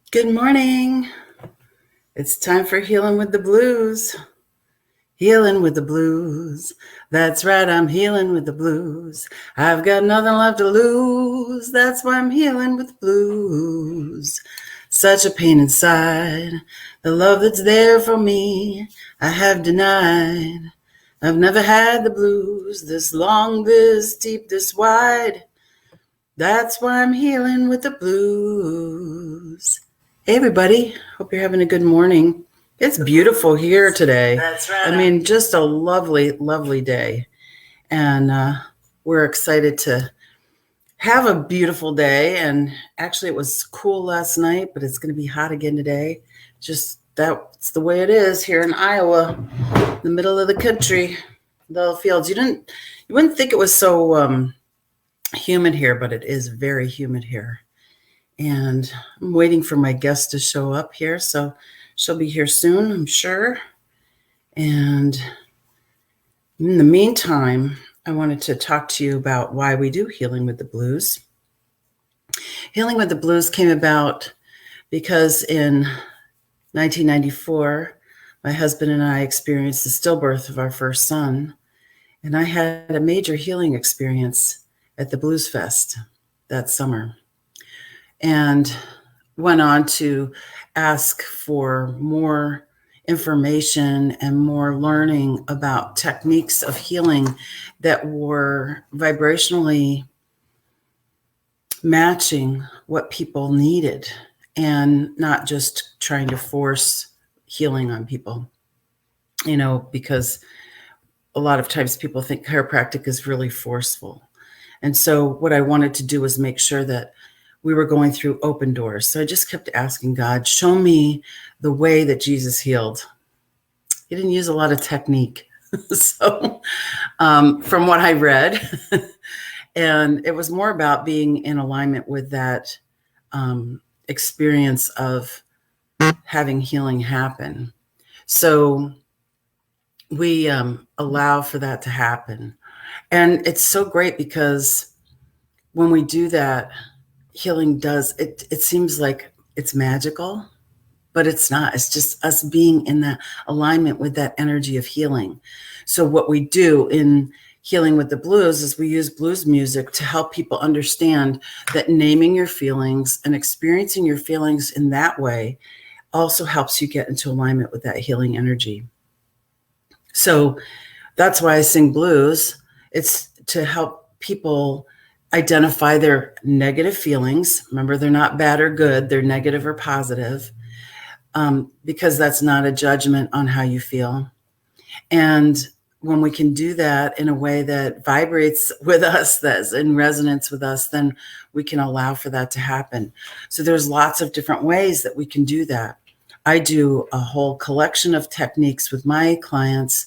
Good morning. It's time for Healing with the Blues. Healing with the blues. That's right, I'm healing with the blues. I've got nothing left to lose. That's why I'm healing with the blues. Such a pain inside. The love that's there for me, I have denied. I've never had the blues this long, this deep, this wide. That's why I'm healing with the blues. Hey, everybody. Hope you're having a good morning. It's beautiful here today. That's right. I mean, just a lovely, lovely day. And we're excited to have a beautiful day. And actually, it was cool last night, but it's going to be hot again today. Just that's the way it is here in Iowa, the middle of the country, the fields. You wouldn't think it was so humid here, but it is very humid here. And I'm waiting for my guest to show up here, so she'll be here soon, I'm sure. And in the meantime, I wanted to talk to you about why we do Healing with the Blues. Healing with the Blues came about because in 1994, my husband and I experienced the stillbirth of our first son, and I had a major healing experience at the Blues Fest that summer, and went on to ask for more information and more learning about techniques of healing that were vibrationally matching what people needed and not just trying to force healing on people, because a lot of times people think chiropractic is really forceful. And so what I wanted to do was make sure that we were going through open doors. So I just kept asking God, show me the way that Jesus healed. He didn't use a lot of technique. So from what I read, and it was more about being in alignment with that experience of having healing happen. So we allow for that to happen. And it's so great because when we do that, healing does, it seems like it's magical, but it's not. It's just us being in that alignment with that energy of healing. So what we do in Healing with the Blues is we use blues music to help people understand that naming your feelings and experiencing your feelings in that way also helps you get into alignment with that healing energy. So that's why I sing blues. It's to help people identify their negative feelings. Remember, they're not bad or good. They're negative or positive, because that's not a judgment on how you feel. And when we can do that in a way that vibrates with us, that's in resonance with us, then we can allow for that to happen. So there's lots of different ways that we can do that. I do a whole collection of techniques with my clients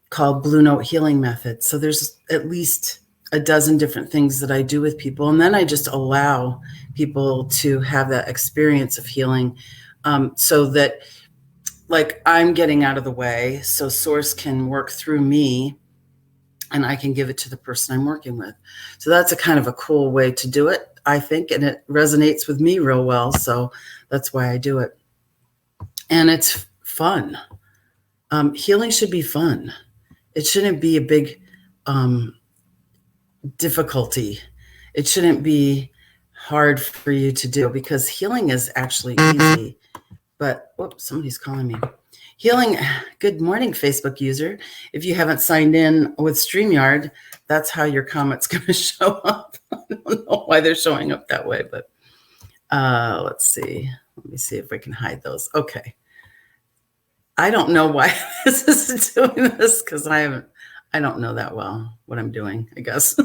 called Blue Note Healing Method. So there's at least a dozen different things that I do with people. And then I just allow people to have that experience of healing, so that like I'm getting out of the way so source can work through me and I can give it to the person I'm working with. So that's a kind of a cool way to do it, I think. And it resonates with me real well. So that's why I do it. And it's fun. Healing should be fun. It shouldn't be a big difficulty. It shouldn't be hard for you to do, because healing is actually easy. But whoops, somebody's calling me. Healing, good morning, Facebook user. If you haven't signed in with StreamYard, that's how your comment's going to show up. I don't know why they're showing up that way, but let's see. Let me see if we can hide those. Okay. I don't know why this is doing this, because I don't know that well what I'm doing, I guess.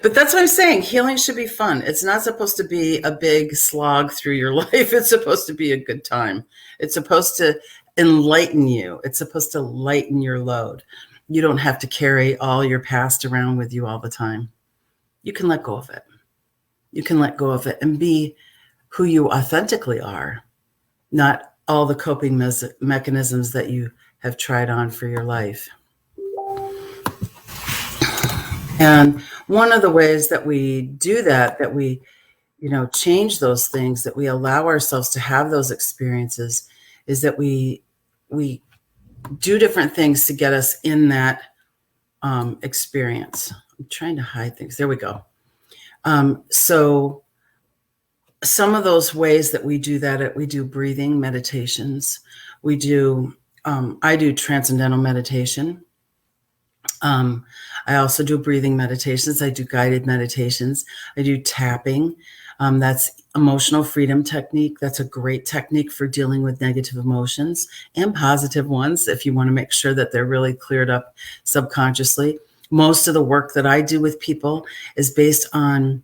But that's what I'm saying. Healing should be fun. It's not supposed to be a big slog through your life. It's supposed to be a good time. It's supposed to enlighten you. It's supposed to lighten your load. You don't have to carry all your past around with you all the time. You can let go of it. You can let go of it and be who you authentically are, not all the coping mechanisms that you have tried on for your life. And one of the ways that we do that we change those things, that we allow ourselves to have those experiences, is that we do different things to get us in that experience. I'm trying to hide things. There we go. So some of those ways that we do that, we do breathing meditations. We do, I do transcendental meditation. I also do breathing meditations. I do guided meditations. I do tapping. That's emotional freedom technique. That's a great technique for dealing with negative emotions and positive ones, if you want to make sure that they're really cleared up subconsciously. Most of the work that I do with people is based on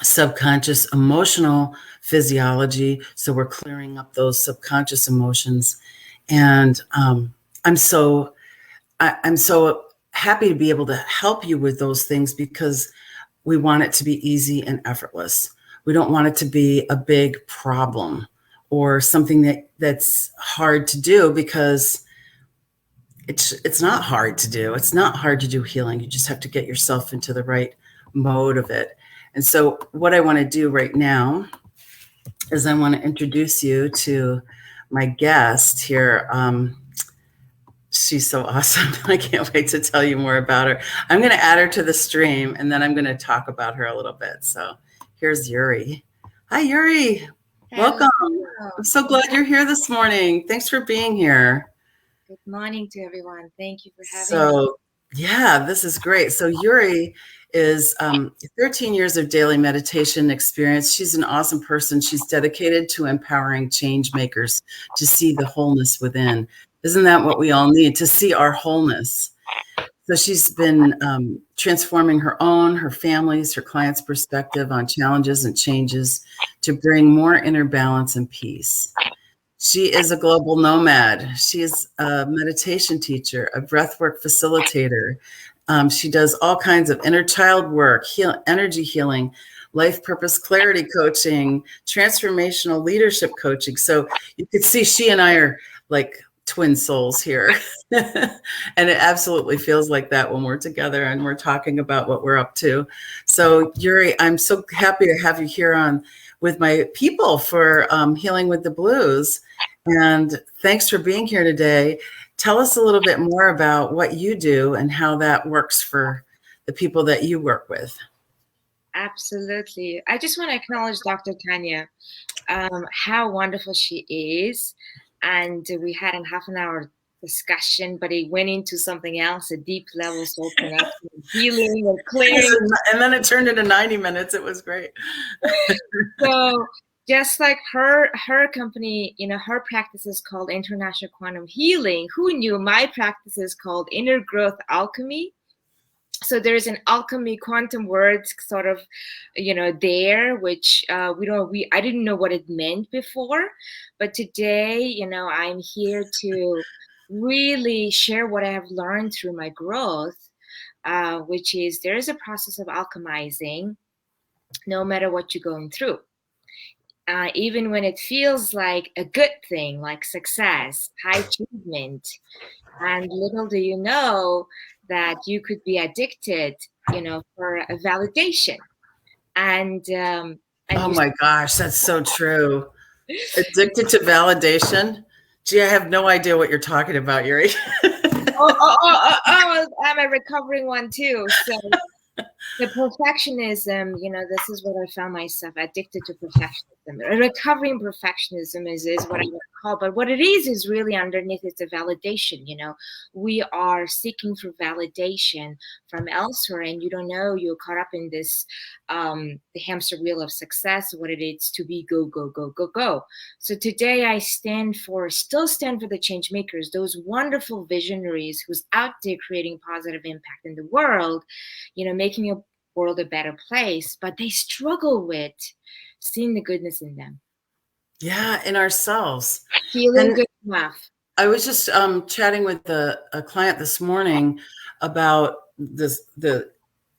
subconscious emotional physiology. So we're clearing up those subconscious emotions. And I'm so happy to be able to help you with those things, because we want it to be easy and effortless. We don't want it to be a big problem or something that's hard to do, because it's not hard to do. It's not hard to do healing. You just have to get yourself into the right mode of it. And so what I want to do right now is I want to introduce you to my guest here. She's so awesome. I can't wait to tell you more about her. I'm going to add her to the stream, and then I'm going to talk about her a little bit. So here's Uri. Hi, Uri. Welcome. I'm so glad you're here this morning. Thanks for being here. Good morning to everyone. Thank you for having me. Yeah, this is great. So Uri is 13 years of daily meditation experience. She's an awesome person. She's dedicated to empowering change makers to see the wholeness within. Isn't that what we all need, to see our wholeness? So she's been transforming her own, her family's, her clients' perspective on challenges and changes to bring more inner balance and peace. She is a global nomad. She is a meditation teacher, a breathwork facilitator. She does all kinds of inner child work, energy healing, life purpose clarity coaching, transformational leadership coaching. So you could see she and I are like twin souls here. And it absolutely feels like that when we're together and we're talking about what we're up to. So Uri, I'm so happy to have you here on with my people for Healing with the Blues. And thanks for being here today. Tell us a little bit more about what you do and how that works for the people that you work with. Absolutely. I just want to acknowledge Dr. Tanya, how wonderful she is. And we had a half an hour discussion, but it went into something else, a deep level soul connection, healing and clearing. And then it turned into 90 minutes. It was great. So just like her company, her practice is called International Quantum Healing. Who knew my practice is called Inner Growth Alchemy? So there's an alchemy quantum words sort of, there, which I didn't know what it meant before, but today, I'm here to really share what I have learned through my growth, which is there is a process of alchemizing no matter what you're going through. Even when it feels like a good thing, like success, high achievement, and little do you know that you could be addicted, for a validation. And oh my gosh, that's so true. Addicted to validation. Gee, I have no idea what you're talking about, Uri. I'm a recovering one too. So the perfectionism, this is what I found myself addicted to perfectionism. Recovering perfectionism is what I would call, but what it is really underneath it's a validation. We are seeking for validation from elsewhere, and you don't know, you're caught up in this the hamster wheel of success, what it is to be go, go, go, go, go. So today I still stand for the change makers, those wonderful visionaries who's out there creating positive impact in the world, making a world a better place, but they struggle with seeing the goodness in them. Yeah, in ourselves. Feeling good enough. I was just chatting with a client this morning about the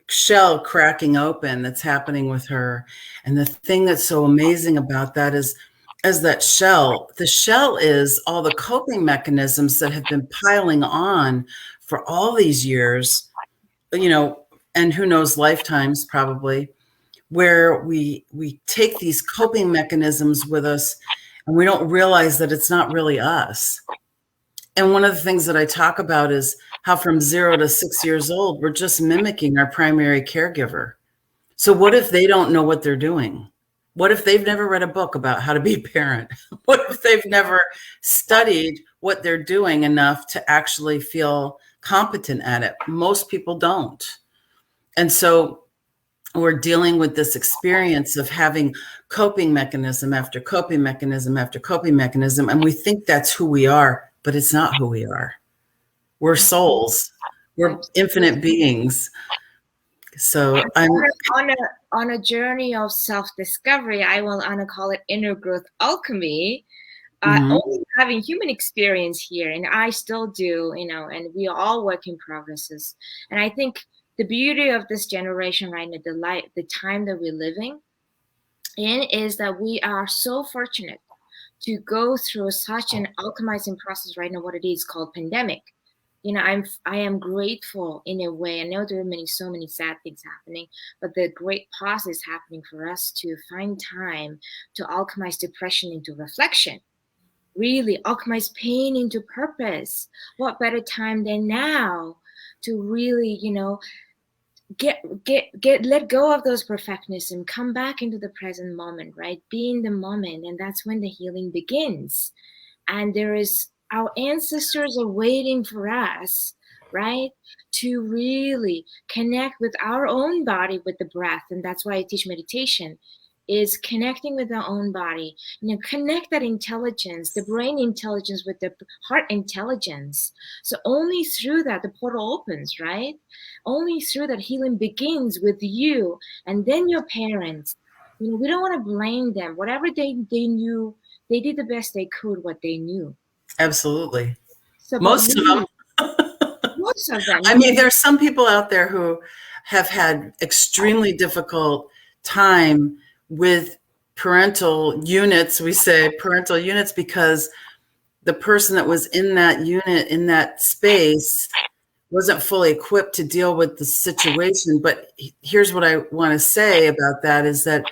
shell cracking open that's happening with her. And the thing that's so amazing about that is, as that shell, the shell is all the coping mechanisms that have been piling on for all these years, and who knows, lifetimes probably, where we take these coping mechanisms with us and we don't realize that it's not really us. And one of the things that I talk about is how from 0 to 6 years old, we're just mimicking our primary caregiver. So what if they don't know what they're doing? What if they've never read a book about how to be a parent? What if they've never studied what they're doing enough to actually feel competent at it? Most people don't. And so we're dealing with this experience of having coping mechanism after coping mechanism after coping mechanism, and we think that's who we are, but it's not who we are. We're souls. We're infinite beings. So I'm on a journey of self-discovery. I will call it inner growth alchemy. Only having human experience here, and I still do, and we are all work in progresses. And I think the beauty of this generation right now, the time that we're living in, is that we are so fortunate to go through such an alchemizing process right now, what it is called pandemic. I am grateful in a way. I know there are so many sad things happening, but the great pause is happening for us to find time to alchemize depression into reflection, really alchemize pain into purpose. What better time than now to really, let go of those perfectionism, come back into the present moment, right? Be in the moment, and that's when the healing begins. And our ancestors are waiting for us, right, to really connect with our own body with the breath. And that's why I teach meditation, is connecting with our own body. Connect that intelligence, the brain intelligence, with the heart intelligence. So only through that the portal opens, right? Only through that healing begins with you and then your parents. We don't want to blame them. Whatever they knew, they did the best they could, what they knew. Absolutely. So, most of them. Most of them. I mean, there's some people out there who have had extremely difficult time with parental units. We say parental units because the person that was in that unit, in that space, wasn't fully equipped to deal with the situation. But here's what I want to say about that is that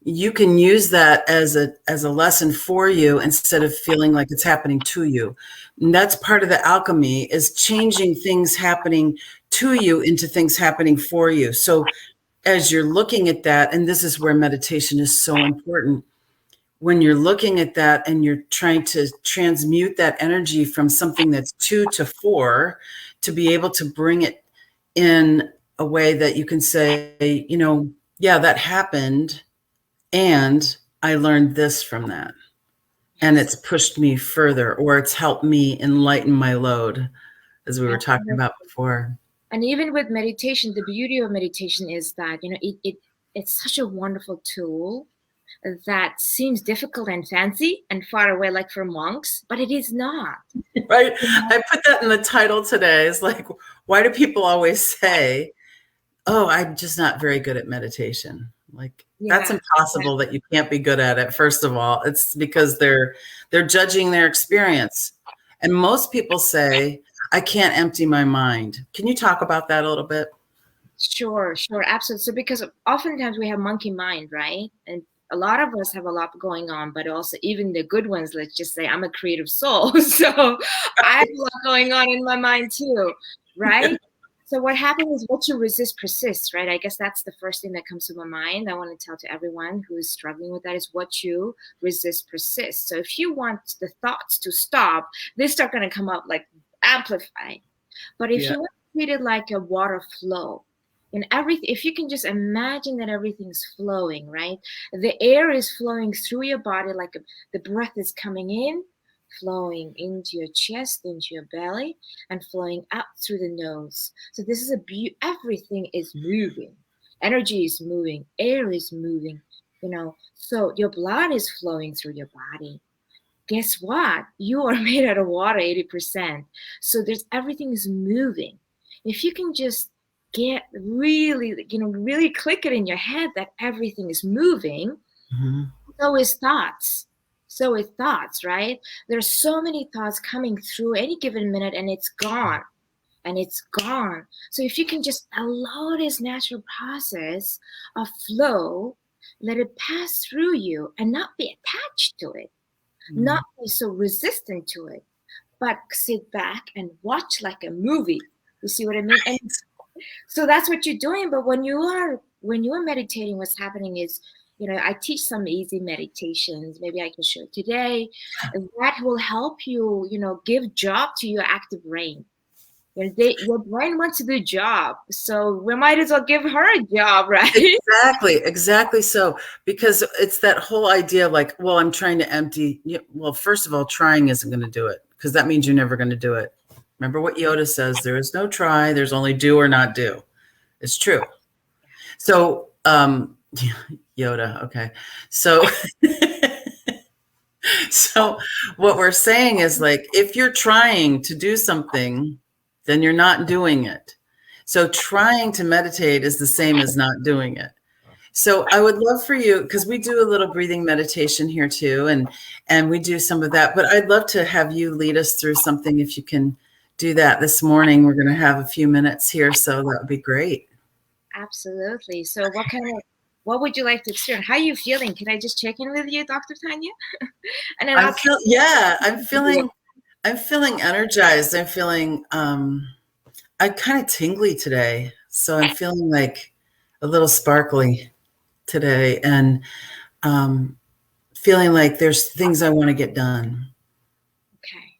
you can use that as a lesson for you instead of feeling like it's happening to you. And that's part of the alchemy, is changing things happening to you into things happening for you. So as you're looking at that, and this is where meditation is so important, when you're looking at that and you're trying to transmute that energy from something that's 2 to 4, to be able to bring it in a way that you can say, yeah, that happened, and I learned this from that. And it's pushed me further, or it's helped me enlighten my load, as we were talking about before. And even with meditation, the beauty of meditation is that, it's such a wonderful tool that seems difficult and fancy and far away, like for monks, but it is not. Right? I put that in the title today. It's like, why do people always say, oh, I'm just not very good at meditation? Like, that's impossible that you can't be good at it. First of all, it's because they're judging their experience. And most people say, I can't empty my mind. Can you talk about that a little bit? Sure, absolutely. So because oftentimes we have monkey mind, right? And a lot of us have a lot going on, but also even the good ones, let's just say I'm a creative soul. So I have a lot going on in my mind too, right? So what happens is what you resist persists, right? I guess that's the first thing that comes to my mind. I want to tell to everyone who is struggling with that is what you resist persists. So if you want the thoughts to stop, they start going to come up like amplified. But if you want to treat it like a water flow, and everything, if you can just imagine that everything's flowing, right? The air is flowing through your body, like the breath is coming in, flowing into your chest, into your belly, and flowing out through the nose. So this is everything is moving. Energy is moving, air is moving, so your blood is flowing through your body. Guess what? You are made out of water 80%. So everything is moving. If you can just get really click it in your head that everything is moving, so is thoughts. So with thoughts, right? There's so many thoughts coming through any given minute, and it's gone. and it's gone. So if you can just allow this natural process of flow, let it pass through you and not be attached to it, not be so resistant to it, but sit back and watch like a movie. You see what I mean? And so that's what you're doing. But when you are meditating, what's happening is, I teach some easy meditations. Maybe I can show it today. That will help you, give job to your active brain. Your brain wants to do a job, so we might as well give her a job, right? Exactly. So, because it's that whole idea, like, well, I'm trying to empty. Well, first of all, trying isn't going to do it, because that means you're never going to do it. Remember what Yoda says: there is no try. There's only do or not do. It's true. So, Yoda. Okay. So, so what we're saying is, like, if you're trying to do something, then you're not doing it. So trying to meditate is the same as not doing it. So I would love for you, because we do a little breathing meditation here too, and we do some of that, but I'd love to have you lead us through something if you can do that this morning. We're going to have a few minutes here, so that would be great. Absolutely. So what would you like to experience? How are you feeling? Can I just check in with you, Dr. Tanya? And then I'm feeling energized. I'm feeling I'm kind of tingly today. So I'm feeling like a little sparkly today, and feeling like there's things I want to get done. Okay.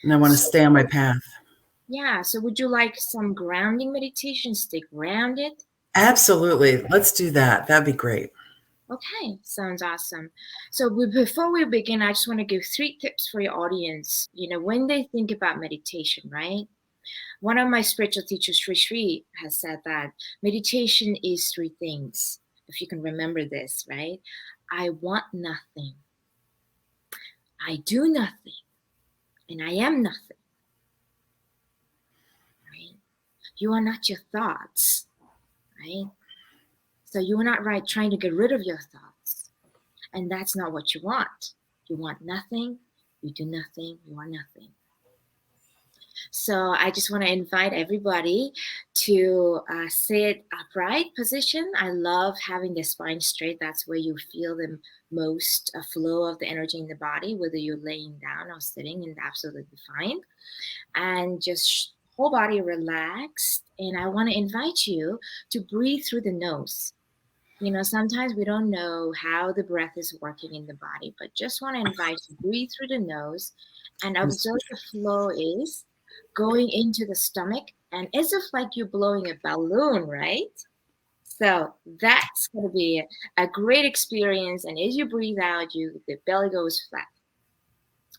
And I want to stay on my path. Yeah. So would you like some grounding meditation? Stay grounded? Absolutely. Let's do that. That'd be great. Okay, sounds awesome. So before we begin, I just want to give 3 tips for your audience. When they think about meditation, right? One of my spiritual teachers, Sri, has said that meditation is 3 things. If you can remember this, right? I want nothing. I do nothing. And I am nothing. Right? You are not your thoughts, right? So you are not trying to get rid of your thoughts. And that's not what you want. You want nothing. You do nothing. You are nothing. So I just want to invite everybody to sit upright position. I love having the spine straight. That's where you feel the most flow of the energy in the body, whether you're laying down or sitting, and absolutely fine. And just whole body relaxed. And I want to invite you to breathe through the nose. Sometimes we don't know how the breath is working in the body, but just want to invite you to breathe through the nose and observe the flow is going into the stomach, and as if like you're blowing a balloon, right? So that's going to be a great experience. And as you breathe out, the belly goes flat.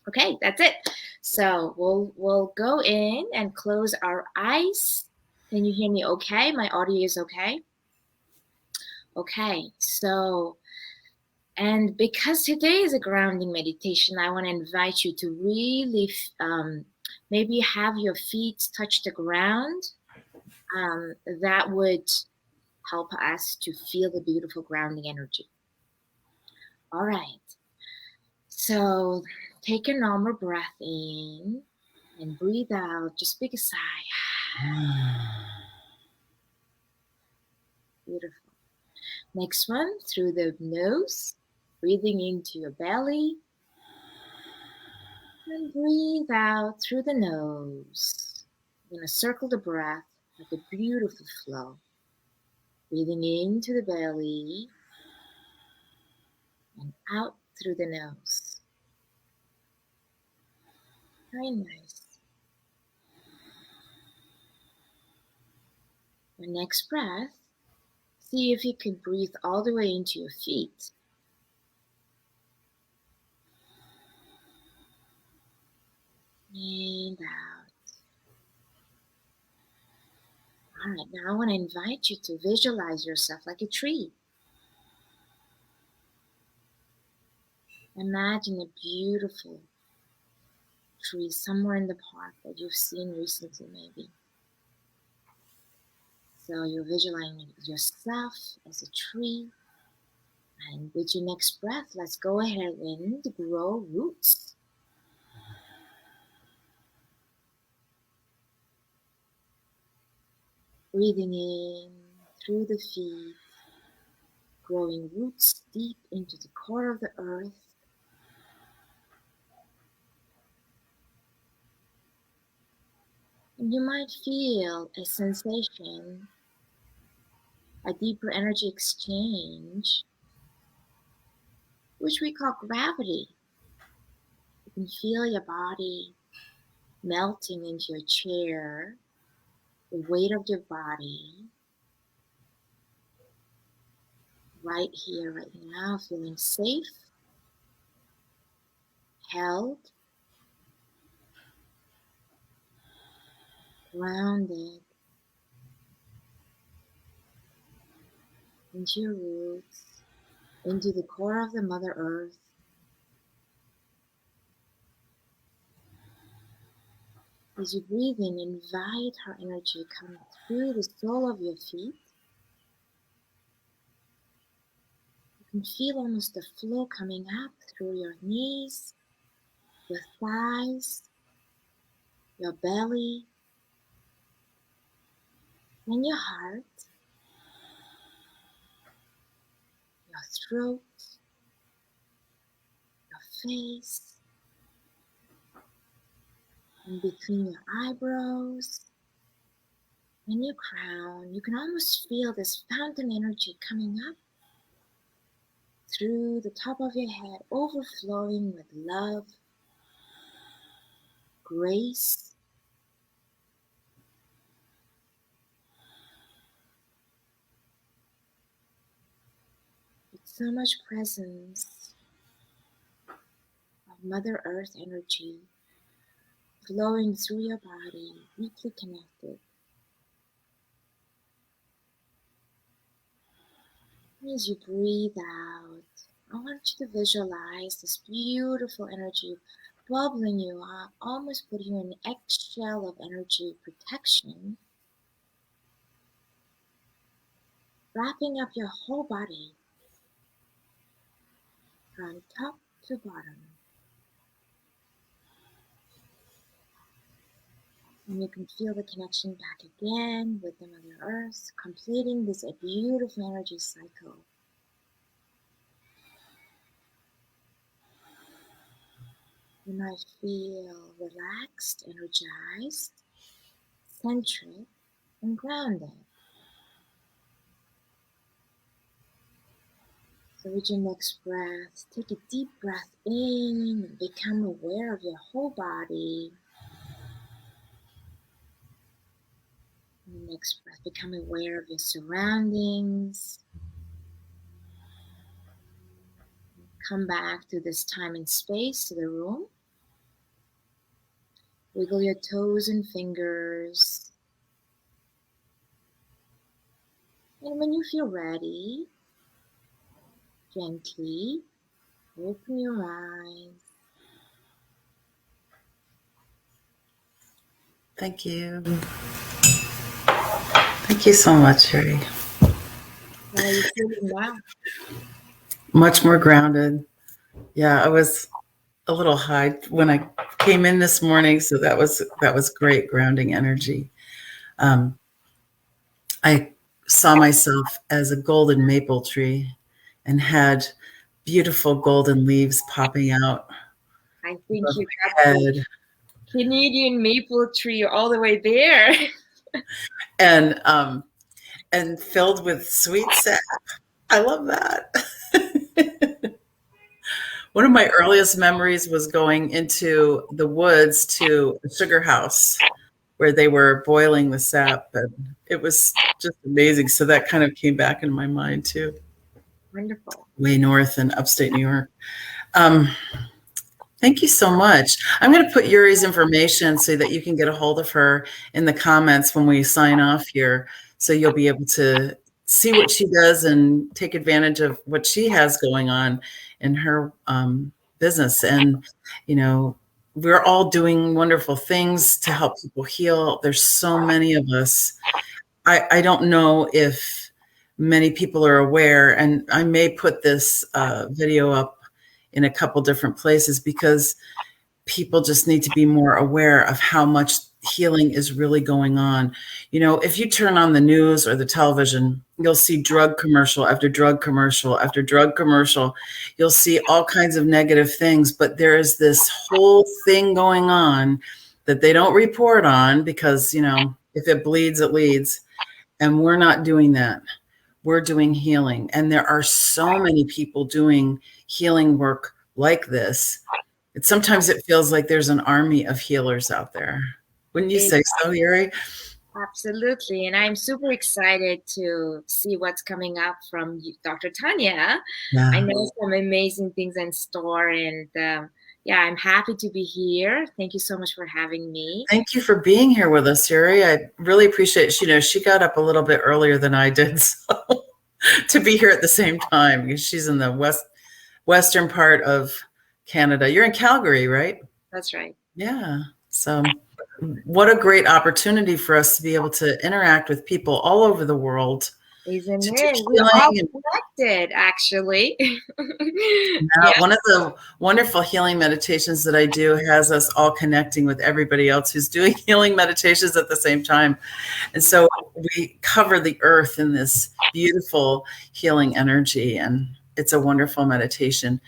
Okay, that's it. So we'll go in and close our eyes. Can you hear me okay? My audio is okay? Okay, so, and because today is a grounding meditation, I want to invite you to really maybe have your feet touch the ground. That would help us to feel the beautiful grounding energy. All right, so take a normal breath in and breathe out. Just big a sigh. Beautiful. Next one, through the nose, breathing into your belly. And breathe out through the nose. You're going to circle the breath with a beautiful flow. Breathing into the belly and out through the nose. Very nice. Your next breath, see if you can breathe all the way into your feet. And out. All right, now I want to invite you to visualize yourself like a tree. Imagine a beautiful tree somewhere in the park that you've seen recently, maybe. So you're visualizing yourself as a tree. And with your next breath, let's go ahead and grow roots. Breathing in through the feet, growing roots deep into the core of the earth. And you might feel a sensation, a deeper energy exchange, which we call gravity. You can feel your body melting into your chair, the weight of your body, right here, right now, feeling safe, held, grounded into your roots, into the core of the Mother Earth. As you breathe in, invite her energy coming through the sole of your feet. You can feel almost the flow coming up through your knees, your thighs, your belly, and your heart, your throat, your face, and between your eyebrows and your crown. You can almost feel this fountain energy coming up through the top of your head, overflowing with love, grace, with so much presence of Mother Earth energy flowing through your body, deeply connected. As you breathe out, I want you to visualize this beautiful energy bubbling you up, almost putting you in an eggshell of energy protection, wrapping up your whole body from top to bottom. And you can feel the connection back again with the Mother Earth, completing this beautiful energy cycle. You might feel relaxed, energized, centered, and grounded. So with your next breath, take a deep breath in and become aware of your whole body. And the next breath, become aware of your surroundings. Come back to this time and space, to the room. Wiggle your toes and fingers. And when you feel ready, gently open your eyes. Thank you. Thank you so much, Uri. How are you feeling now? Much more grounded. Yeah, I was a little high when I came in this morning, so that was great grounding energy. I saw myself as a golden maple tree and had beautiful golden leaves popping out I think above you my got the head. Canadian maple tree all the way there. And filled with sweet sap. I love that. One of my earliest memories was going into the woods to a sugar house where they were boiling the sap, and it was just amazing. So that kind of came back into my mind too. Wonderful. Way north in upstate New York. Um, Thank you so much. I'm going to put Uri's information so that you can get a hold of her in the comments when we sign off here. So you'll be able to see what she does and take advantage of what she has going on in her business. And, you know, we're all doing wonderful things to help people heal. There's so many of us. I don't know if many people are aware, and I may put this video up in a couple different places because people just need to be more aware of how much healing is really going on. You know, if you turn on the news or the television, you'll see drug commercial after drug commercial after drug commercial. You'll see all kinds of negative things, but there is this whole thing going on that they don't report on because, you know, if it bleeds, it leads. And we're not doing that. We're doing healing. And there are so many people doing healing work like this. Sometimes it feels like there's an army of healers out there. Wouldn't you say so, Uri? Absolutely. And I'm super excited to see what's coming up from Dr. Tanya. Yeah. I know some amazing things in store. And yeah, I'm happy to be here. Thank you so much for having me. Thank you for being here with us, Uri. I really appreciate it. You know, she got up a little bit earlier than I did, so to be here at the same time, because she's in the western part of Canada. You're in Calgary, right? That's right. Yeah. So what a great opportunity for us to be able to interact with people all over the world. Isn't it? We're all connected, actually. Yeah. One of the wonderful healing meditations that I do has us all connecting with everybody else who's doing healing meditations at the same time. And so we cover the earth in this beautiful healing energy, and it's a wonderful meditation.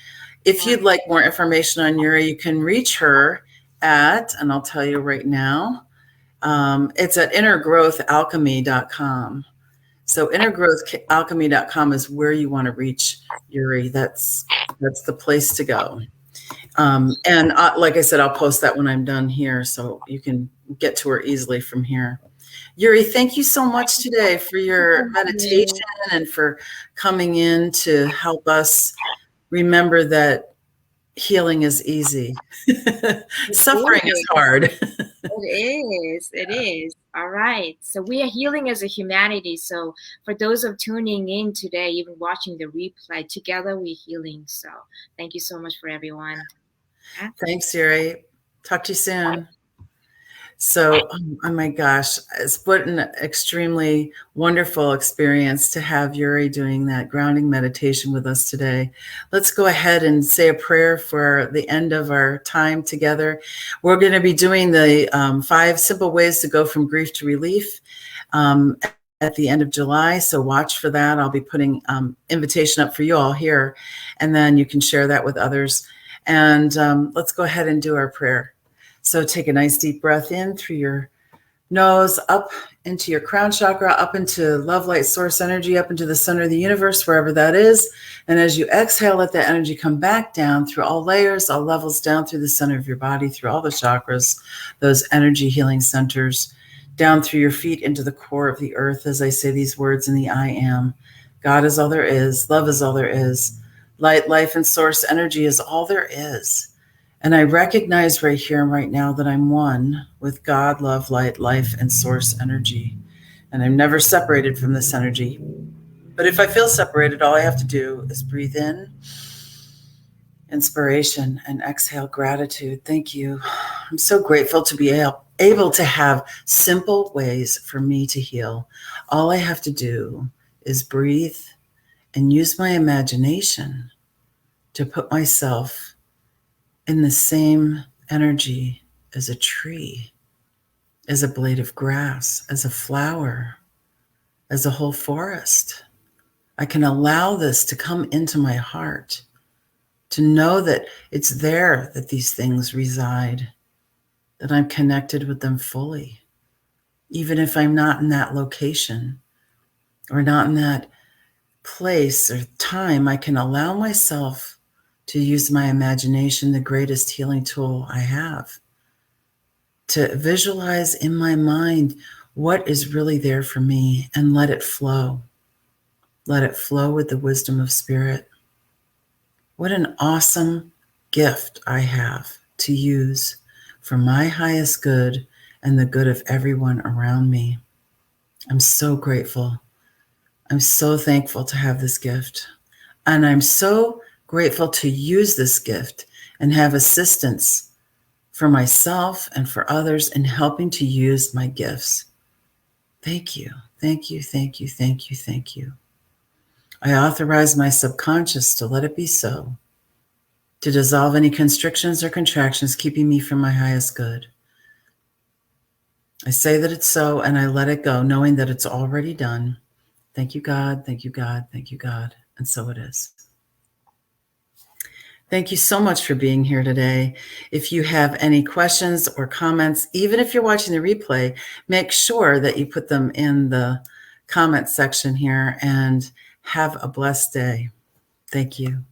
If you'd like more information on Uri, you can reach her at, and I'll tell you right now, it's at innergrowthalchemy.com. So innergrowthalchemy.com is where you want to reach Uri. That's the place to go. And like I said, I'll post that when I'm done here, so you can get to her easily from here. Uri, thank you so much today for your meditation and for coming in to help us remember that healing is easy. Suffering is hard. It is. All right. So we are healing as a humanity. So for those of tuning in today, even watching the replay, together we're healing. So thank you so much for everyone. Yeah. Thanks, Uri. Talk to you soon. So, oh my gosh, it's what an extremely wonderful experience to have Uri doing that grounding meditation with us today. Let's go ahead and say a prayer for the end of our time together. We're going to be doing the 5 simple ways to go from grief to relief at the end of July. So watch for that. I'll be putting invitation up for you all here, and then you can share that with others. And let's go ahead and do our prayer. So take a nice deep breath in through your nose, up into your crown chakra, up into love, light, source energy, up into the center of the universe, wherever that is. And as you exhale, let that energy come back down through all layers, all levels, down through the center of your body, through all the chakras, those energy healing centers, down through your feet into the core of the earth. As I say these words in the I am, God is all there is. Love is all there is. Light, life, and source energy is all there is. And I recognize right here and right now that I'm one with God, love, light, life, and source energy. And I'm never separated from this energy. But if I feel separated, all I have to do is breathe in, inspiration, and exhale, gratitude. Thank you. I'm so grateful to be able to have simple ways for me to heal. All I have to do is breathe and use my imagination to put myself in the same energy as a tree, as a blade of grass, as a flower, as a whole forest. I can allow this to come into my heart, to know that it's there that these things reside, that I'm connected with them fully. Even if I'm not in that location or not in that place or time, I can allow myself to use my imagination, the greatest healing tool I have, to visualize in my mind what is really there for me and let it flow. Let it flow with the wisdom of spirit. What an awesome gift I have to use for my highest good and the good of everyone around me. I'm so grateful. I'm so thankful to have this gift. And I'm so grateful to use this gift and have assistance for myself and for others in helping to use my gifts. Thank you, thank you, thank you, thank you, thank you. I authorize my subconscious to let it be so, to dissolve any constrictions or contractions keeping me from my highest good. I say that it's so, and I let it go, knowing that it's already done. Thank you, God. Thank you, God. Thank you, God. And so it is. Thank you so much for being here today. If you have any questions or comments, even if you're watching the replay, make sure that you put them in the comment section here, and have a blessed day. Thank you.